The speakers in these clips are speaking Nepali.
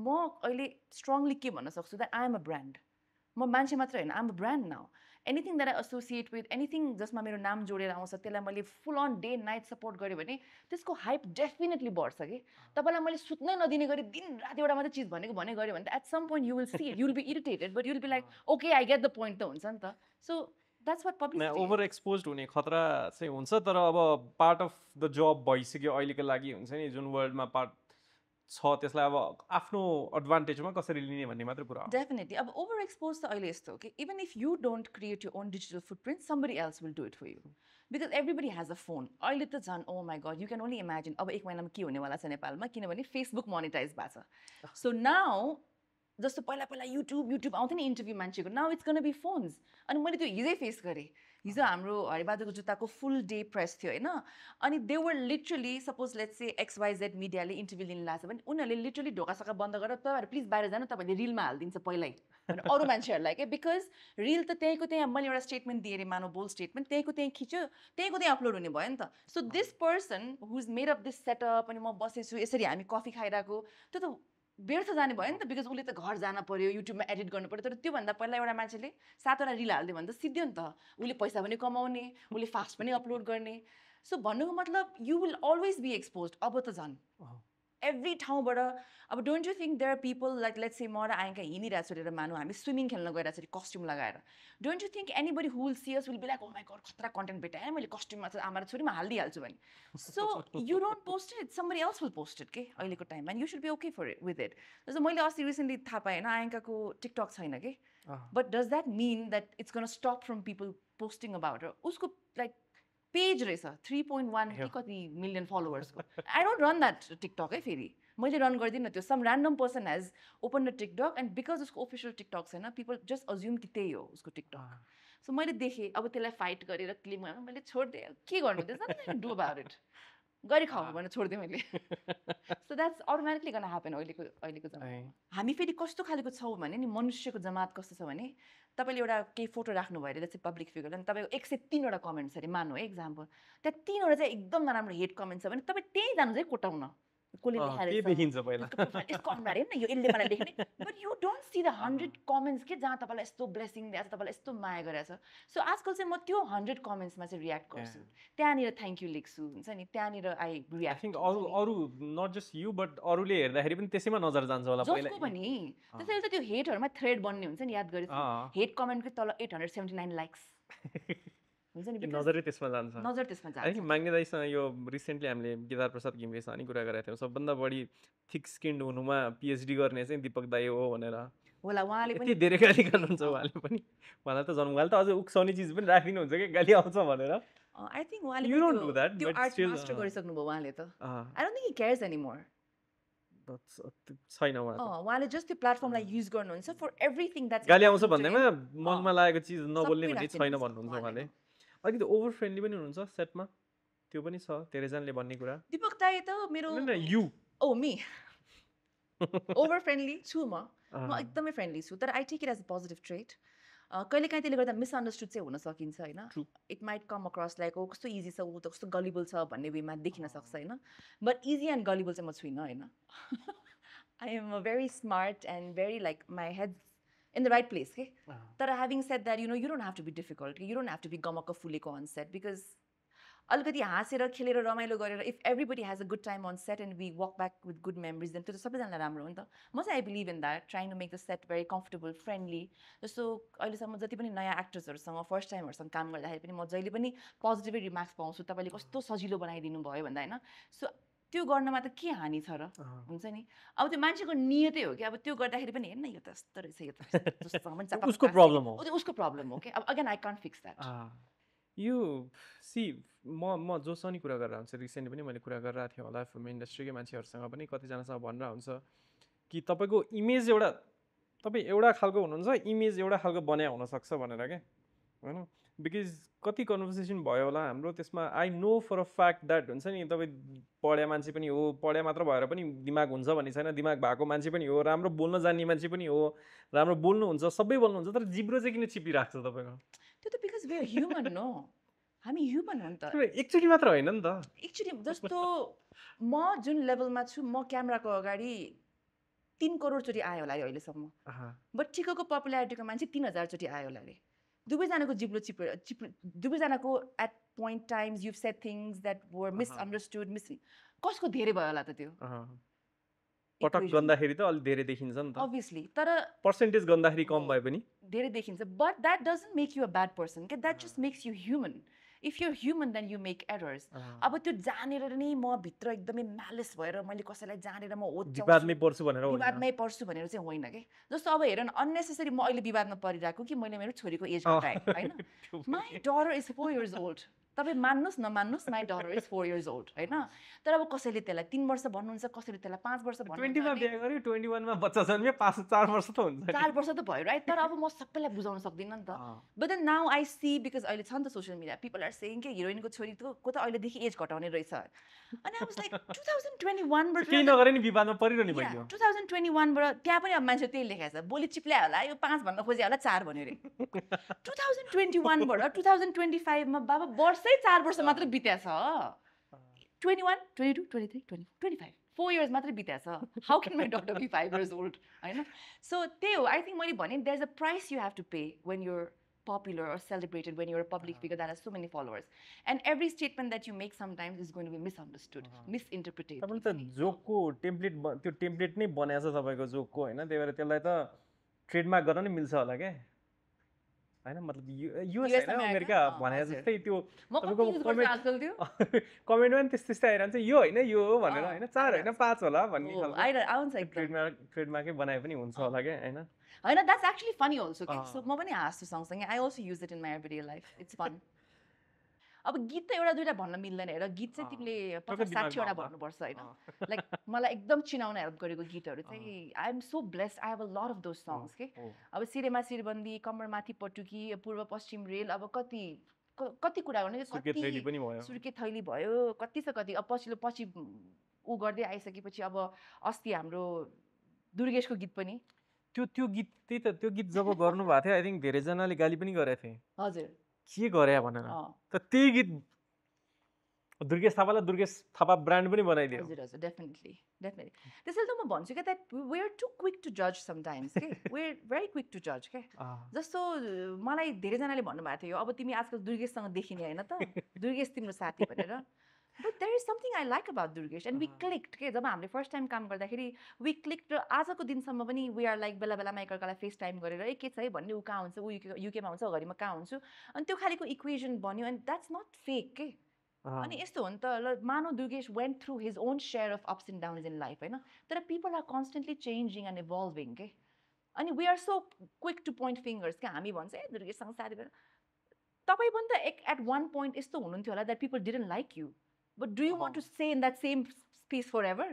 म अहिले स्ट्रङली के भन्न सक्छु that I am a brand म मान्छे मात्र होइन I am a brand now anything that I associate with anything जसमा मेरो नाम जोडेर आउँछ त्यसलाई मैले full on day night support गरेँ भने त्यसको हाइप डेफिनेटली बढ्छ कि तपाईँलाई मैले सुत्नै नदिने गरी दिन रात एउटा मात्रै चिज भने गऱ्यो भने at some point you will see it you will be irritated but you will be like okay I get the point त हुन्छ नि त so that's what publicity over expose हुने खतरा चाहिँ हुन्छ तर अब पार्ट अफ द जब भइसक्यो अहिलेको लागि हुन्छ नि जुन वर्ल्डमा पार्ट छ त्यसलाई अब आफ्नो एडभान्टेजमा कसरी लिने भन्ने मात्रै कुरा हो डेफिनेटली अब ओभर एक्सपोज त अहिले यस्तो हो कि even if you don't create your own digital footprint somebody else will do it for you because everybody has a phone अहिले त झन् oh my god you can only imagine अब एक महिनामा के हुनेवाला छ नेपालमा किनभने फेसबुक मोनिटाइज भएको छ सो नाउ जस्तो पहिला पहिला युट्युब आउँथ्यो नि इन्टरभ्यू मान्छेको now it's gonna be phones अनि मैले त्यो हिजै फेस गरेँ हिजो हाम्रो हरिबहादुरको जुत्ताको फुल डे प्रेस थियो होइन अनि they were literally suppose let's say XYZ मिडियाले इन्टरभ्यू लिनु लाग्छ भने उनीहरूले लिटरली ढोकासका बन्द गरेर तपाईँहरू प्लिज बाहिर जानु तपाईँले रिलमा हालिदिन्छ पहिल्यै भने अरू मान्छेहरूलाई क्या बिकज रिल त त्यहीँको त्यहाँ मैले एउटा स्टेटमेन्ट दिएँ मानव बोल्ड स्टेटमेन्ट त्यहीँको त्यहीँ खिच्यो त्यहीँको त्यहीँ अपलोड हुने भयो नि त so this person who is made of this setup अनि म बसेछु यसरी हामी कफी खाइरहेको त्यो त व्यर्थ जाने भयो नि त बिकज उसले त घर जान पर्यो युट्युबमा एडिट गर्नु पर्यो तर त्योभन्दा पहिला एउटा मान्छेले 7वटा रिल हालिदियो भने त सिद्धियो नि त उसले पैसा पनि कमाउने उसले फास्ट पनि अपलोड गर्ने सो भन्नुको मतलब you will always be expose अब त झन् एभ्री ठाउँबाट अब don't you think there are people like let's say म र आएका हिँडिरहेको छु भनेर मानौँ हामी स्विमिङ खेल्न गइरहेको छ कस्ट्युम लगाएर don't you think anybody who will see us will be like oh my god खतरा कन्टेन्ट भेटाएँ मैले कस्ट्युममा चाहिँ आमा र छोरीमा हालिदिइहाल्छु भने so you don't post it somebody else will post it के अहिलेको टाइममा and you should be okay for it with it जस्तो मैले अस्ति रिसेन्टली थाहा पाएँ होइन आयङ्काको टिकटक छैन कि but does that mean that it's gonna stop from people posting about उसको लाइक पेज रहेछ 3.1 कि कति मिलियन फलोवर्सको I don't run that TikTok है फेरि मैले रन गर्दिनँ त्यो some random person has open the TikTok and because उसको अफिसियल टिकटक छैन पिपल जस्ट अज्युम कि त्यही हो उसको टिकटक सो मैले देखेँ अब त्यसलाई फाइट गरेर क्लिम गरेर मैले छोडिदिएँ के गर्नु त्यसमा डु अबाउट इट गरी खाऊ भनेर छोडिदिएँ मैले सो द्याट्स अटोमेटिकली गर्न ह्यापन अहिलेको जमानामा हामी फेरि कस्तो खालको छौँ भने नि मनुष्यको जमात कस्तो छ भने तपाईँले एउटा केही फोटो राख्नुभयो अरे जस्तै पब्लिक फिगर अनि तपाईँको 103वटा कमेन्ट्स अरे मान्नु है इक्जाम्पल त्यहाँ 3वटा चाहिँ एकदम नराम्रो हेट कमेन्ट छ भने तपाईँ त्यहीँ जानु चाहिँ कोटाउन कसले यसको अनुहार हेर्न यो यसले मलाई लेख्ने but you don't see the 100 comments के जहाँ तपाईँलाई यस्तो ब्लेसिङ दिएको छ तपाईँलाई यस्तो माया गरेको छ सो आजकल चाहिँ म त्यो 100 कमेन्ट्समा चाहिँ रियाक्ट गर्छु त्यहाँनिर थ्याङ्क यू लेख्छु हुन्छ नि त्यहाँनिर आई रियाक्ट अरू नट जस्ट यु बट अरूले हेर्दाखेरि पनि त्यसैमा नजर जान्छ होला जसको पनि त्यसैले त त्यो हेटहरूमा थ्रेड बन्ने हुन्छ नि याद गरेको हेट कमेन्टकै तल 879 लाइक्स हुन्छ नि नजरै त्यसमा जान्छ नजर त्यसमा जान्छ माग्ने दाइसँग यो रिसेन्टली हामीले गितार प्रसाद घिमिरेसँग नि कुरा गरेका थियौँ सबभन्दा बढी थिक स्किन्ड हुनुमा पिएचडी गर्ने चाहिँ दीपक दाई हो भनेर होला उहाँले पनि धेरै गाली गर्नुहुन्छ उहाँले पनि उहाँलाई त उहाँले त अझ उक्साउने चिज पनि राखिदिनुहुन्छ कि गाली आउँछ भनेर आई थिङ्क उहाँले त्यो आर्ट मास्टर गरिसक्नु भयो उहाँले त I don't think he cares anymore छैन उहाँले जस्ट त्यो प्लेटफर्मलाई युज गर्नुहुन्छ फर एभ्रिथिङ द्याट्स गाली आउँछ भन्दैमा मनमा लागेको चिज नबोल्ने भन्ने छैन भन्नुहुन्छ उहाँले अलिकति ओभर फ्रेन्डली पनि हुनुहुन्छ सेटमा त्यो पनि छ धेरैजनाले भन्ने कुरा दीपक दाई त मेरो you owe me over friendly छु म एकदमै फ्रेन्डली छु तर I take it as a positive trait कहिलेकाहीँ त्यसले गर्दा मिसअन्डरस्टुड चाहिँ हुन सकिन्छ होइन it might come across like oh कस्तो इजी छ ऊ त कस्तो गलिबल छ भन्ने वेमा देखिन सक्छ होइन बट इजी एन्ड गलिबल चाहिँ म छुइनँ होइन I am a very smart and very like my head in the right place के तर having said that you don't have to be difficult you don't have to be गमक्क फुलेको on set because अलिकति हाँसेर खेलेर रमाइलो गरेर if everybody has a good time on set and we walk back with good memories then त्यो त सबैजनालाई राम्रो हो नि त म चाहिँ I believe in that trying to make the set very comfortable friendly जस्तो अहिलेसम्म जति पनि नयाँ एक्टर्सहरूसँग फर्स्ट टाइमहरूसँग काम गर्दाखेरि पनि म जहिले पनि पोजिटिभै रिमार्क्स पाउँछु तपाईँले कस्तो सजिलो बनाइदिनु भयो भन्दा होइन सो त्यो गर्नमा त के हानि छ र हुन्छ नि अब त्यो मान्छेको नियतै हो कि अब त्यो गर्दाखेरि पनि हेर्न यो त यस्तो रहेछ यो त उसको प्रब्लम हो उसको प्रब्लम हो कि अब again I can't fix that यो सी म जोसँग नि कुरा गरेर हुन्छ रिसेन्टली पनि मैले कुरा गरिरहेको थिएँ होला फिल्म इन्डस्ट्रीकै मान्छेहरूसँग पनि कतिजनासँग भनेर हुन्छ कि तपाईँको इमेज तपाईँ एउटा खालको हुनुहुन्छ इमेज एउटा खालको बनाए हुनसक्छ भनेर क्या होइन बिकज कति कन्भर्सेसन भयो होला हाम्रो त्यसमा I know for a fact that हुन्छ नि तपाईँ पढ्या मान्छे पनि हो पढ्या मात्र भएर पनि दिमाग हुन्छ भन्ने छैन दिमाग भएको मान्छे पनि हो राम्रो बोल्न जान्ने मान्छे पनि हो राम्रो बोल्नुहुन्छ सबै बोल्नुहुन्छ तर जिब्रो चाहिँ किन चिपिरहेको छ तपाईँको त्यो त because we are human no हामी ह्युमन हो नि त एकचोटि मात्र होइन नि त एकचोटि जस्तो म जुन लेभलमा छु म क्यामेराको अगाडि 3 करोड चोटि आयो होला अरे अहिलेसम्म बट चिकोको पपुलारिटीको मान्छे 3000 चोटि आयो होला अरे दुवैजनाको जिब्लो चिप्लो दुवैजनाको at point times you've said things that were misunderstood कसको धेरै भयो होला त त्यो पटक गन्दाखेरि त अलि धेरै देखिन्छ नि त obviously तर पर्सेन्टेज गन्दाखेरि कम भए पनि धेरै देखिन्छ but that doesn't make you a bad person okay that just makes you human if you're human then you make errors अब त्यो जानेर नि म भित्र एकदमै म्यालिस भएर मैले कसैलाई जानेर म विवादमै पर्छु भनेर विवादमै पर्छु भनेर चाहिँ होइन के जस्तो अब हेर न अननेसेसरी म अहिले विवादमा परिरहेको कि मैले मेरो छोरीको एज घटाएँ हैन my daughter is 4 years old तपाईँ मान्नुहोस् नमान्नुहोस् my daughter is 4 years old हैन तर अब कसैले त्यसलाई 3 वर्ष भन्नुहुन्छ कसैले त्यसलाई 5 वर्ष भन्नुहुन्छ 20 मा बिहे गर्यो 21 मा बच्चा जन्मियो 4 वर्ष त हुन्छ 4 वर्ष त भयो राइट तर अब म सबैलाई बुझाउन सक्दिनँ नि त but then now I see because अहिले छ नि त social media people are saying के हिरोइनको छोरी को त अहिलेदेखि एज घटाउने रहेछ अनि I was like 2021 बाट केही नगरे नि विवादमा परिरहने भयो 2021 बाट त्यहाँ पनि अब मान्छे त्यही लेखेको छ बोली चिप्ल्या होला यो 5 भन्न खोजे होला 4 भन्यो रे 2021 बाट 2025 मा बाबा वर्षै 4 वर्ष मात्र बित्या छ 21 22 23 24 25 4 years मात्र बित्या छ how can my daughter be 5 years old हैन so त्यही हो I think मैले भने there's a price you have to pay when you're popular or celebrated when you're a public figure that has so many followers and every statement that you make sometimes is going to be misunderstood misinterpreted तपाईले त जोकको टेम्प्लेट त्यो टेम्प्लेट नै बनाएको छ तपाईको जोकको हैन त्यही भएर त्यसलाई त ट्रेडमार्क गर्न नि मिल्छ होला के हैन मतलब युएस हैन अमेरिका भने जस्तै त्यो तपाईको कमेन्टमा नि त्यस्तै आइरहन्छ यो हैन यो हो भनेर हैन 4 हैन 5 होला भन्ने खालको आउँछ ट्रेडमार्कै बनाए पनि हुन्छ होला के हैन हैन that's actually funny also okay so म पनि हाँस्छु सँगसँगै I also use it in my everyday life it's fun अब गीत त एउटा दुईटा भन्न मिल्दैन हेर गीत चाहिँ तिमीले 50-60 वटा भन्नुपर्छ हैन लाइक मलाई एकदम चिनाउन हेल्प गरेको गीतहरू चाहिँ I am so blessed I have a lot of those songs के अब सिरेमा सिरबन्दी कम्मरमाथि पटुकी पूर्व पश्चिम रेल अब कति कुरा गर्ने सुर्के थैली भयो कति छ कति अब पछि उ गर्दै आइसकेपछि अब अस्ति हाम्रो दुर्गेशको गीत पनि त्यो गीत त्यही त त्यो गीत जब गर्नु भएको थियो आई थिंक धेरै जनाले गाली पनि गरेको थिए हजुर के गरे भनेर त त्यही गीत दुर्गेश थापालाई दुर्गेश थापा ब्रान्ड पनि बनाइदियो हजुर हजुर डेफिनेटली त्यसैले त म भन्छु के that we are too quick to judge sometimes के we are very quick to judge के जस्तो मलाई धेरै जनाले भन्नु भएको थियो अब तिमी आजकल दुर्गेशसँग देखिने हैन त दुर्गेश तिम्रो साथी भनेर but there is something I like about Durgesh and we clicked के जब हामीले फर्स्ट टाइम काम गर्दाखेरि we clicked र आजको दिनसम्म पनि we are like बेला बेलामा एकअर्कालाई फेस टाइम गरेर ए के छ है भन्ने उ कहाँ हुन्छ उ युकेमा हुन्छ घरि म कहाँ हुन्छु अनि त्यो खालीको इक्वेसन बन्यो and that's not fake के अनि यस्तो हो नि त ल मानो Durgesh went through his own share of ups and downs in life हैन तर people are constantly changing and evolving के अनि we are so quick to point fingers के हामी भन्छ ए दुर्गेशसँग साथी भएर तपाई पनि त at one point यस्तो हुनुहुन्थ्यो होला that people didn't like you but do you want to stay in that same space forever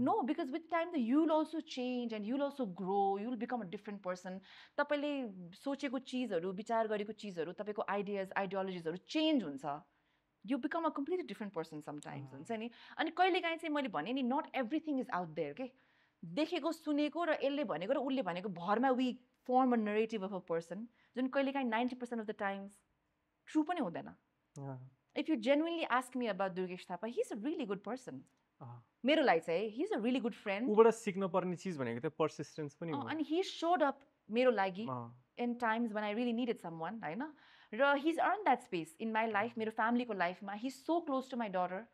no because with time you'll also change and you'll also grow you'll become a different person तपाईले सोचेको चीजहरु विचार गरेको चीजहरु तपाईको आइडियाज आइडियोलोजिजहरु चेन्ज हुन्छ you become a completely different person sometimes हुन्छ नि अनि कहिलेकाहीँ चाहिँ मैले भने नि not everything is out there के देखेको सुनेको र यसले भनेको र उले भनेको भरमा we form a narrative of a person जुन कहिलेकाहीँ 90% of the times true पनि हुँदैन if you genuinely ask me about Durgesh Thapa he's a really good person मेरो लागि चाहिँ he's a really good friend उबाट सिक्न पर्ने चीज भनेको त persistence पनि हो अनि he showed up मेरो लागि in times when I really needed someone हैन र he's earned that space in my life मेरो फ्यामिलीको लाइफमा he's so close to my daughter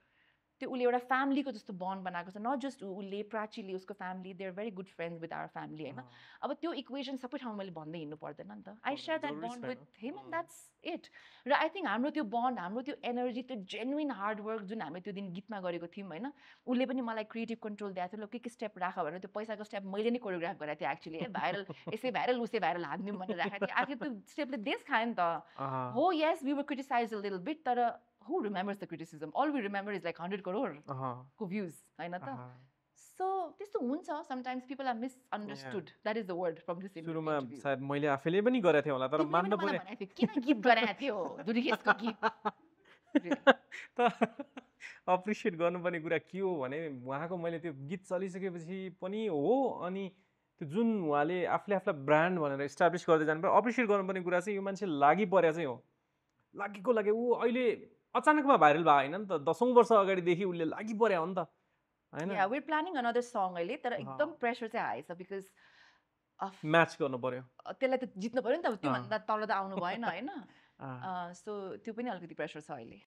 त्यो उले एउटा फ्यामिलीको जस्तो बन्ड बनाएको छ नट जस्ट उले प्राचीले उसको family they are very good friends with our family हैन अब त्यो इक्वेसन सबै ठाउँमा मैले भन्दै हिँड्नु पर्दैन नि त I share that bond with him and that's it र आई थिङ्क हाम्रो त्यो बन्ड हाम्रो त्यो एनर्जी त्यो जेन्युइन हार्ड वर्क जुन हामीले त्यो दिन गीतमा गरेको थियौँ हैन उसले पनि मलाई क्रिएटिभ कन्ट्रोल दिएको थियो ल के स्टेप राख भनेर त्यो पैसाको स्टेप मैले नै कोरियोग्राफ गरेको थिएँ एक्चुली भाइरल यसै भाइरल उसै भाइरल हान्दिउँ भनेर राखेको थिएँ आखिर त्यो स्टेपले देश खायो नि त हो yes we were criticise a little bit तर who remembers the criticism all we remember is like 100 crore ko views haina ta so त्यस्तो हुन्छ sometimes people are misunderstood that is the word from this interview सुरुमा सायद मैले आफैले पनि गरेको थिए होला तर मान्न पर्ने किन गीत गरेको थियो दुर्गेशको गीत त अप्रिशिएट गर्नुपर्ने कुरा के हो भने उहाँको मैले त्यो गीत चलिसकेपछि पनि हो अनि त्यो जुन उहाँले आफूलाई ब्रान्ड भनेर इस्टाब्लिस गर्दै जानु पर्यो अप्रिशिएट गर्नुपर्ने कुरा चाहिँ यो मान्छे लागि परेको चाहिँ हो लागेको ऊ अहिले अचानकमा भाइरल भयो हैन नि त 10औं वर्ष अगाडिदेखि उसले लागि पर्यो हो नि त होइन Yeah, we're planning another song अहिले तर एकदम प्रेसर चाहिँ हाई छ बिकज अफ म्याच गर्नु पर्यो त्यसलाई त जित्नु पऱ्यो नि त त्योभन्दा तल त आउनु भएन होइन सो त्यो पनि अलिकति प्रेसर छ अहिले